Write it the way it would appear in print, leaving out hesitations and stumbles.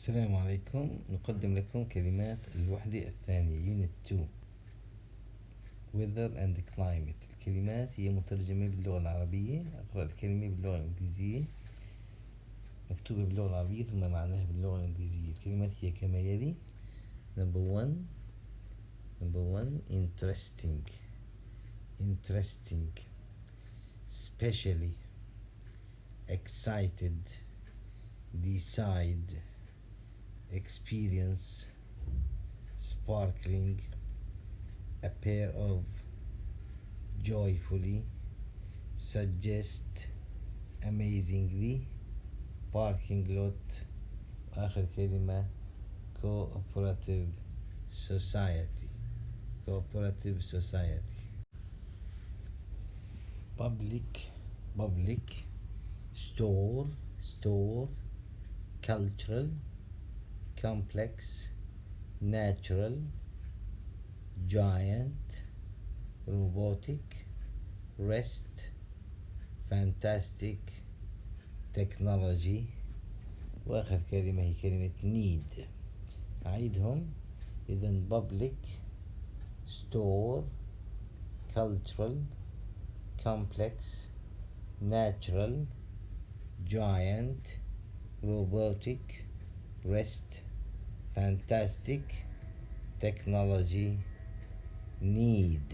السلام عليكم. نقدم لكم كلمات الوحدة الثانية Unit-2 Weather and Climate. الكلمات هي مترجمة باللغة العربية. أقرأ الكلمة باللغة الإنجليزية، مكتوبة باللغة العربية ثم معناها باللغة الإنجليزية. الكلمات هي كما يلي: Number one interesting, especially, excited, decide, experience, sparkling, a pair of, joyfully, suggest, amazingly, parking lot. آخر كلمة cooperative society. Public, store, cultural, complex, natural, giant, robotic, rest, fantastic, technology. وآخر كلمة هي كلمة need. أعيدهم إذن: public, store, cultural, complex, natural, giant, robotic, rest, fantastic, technology, need.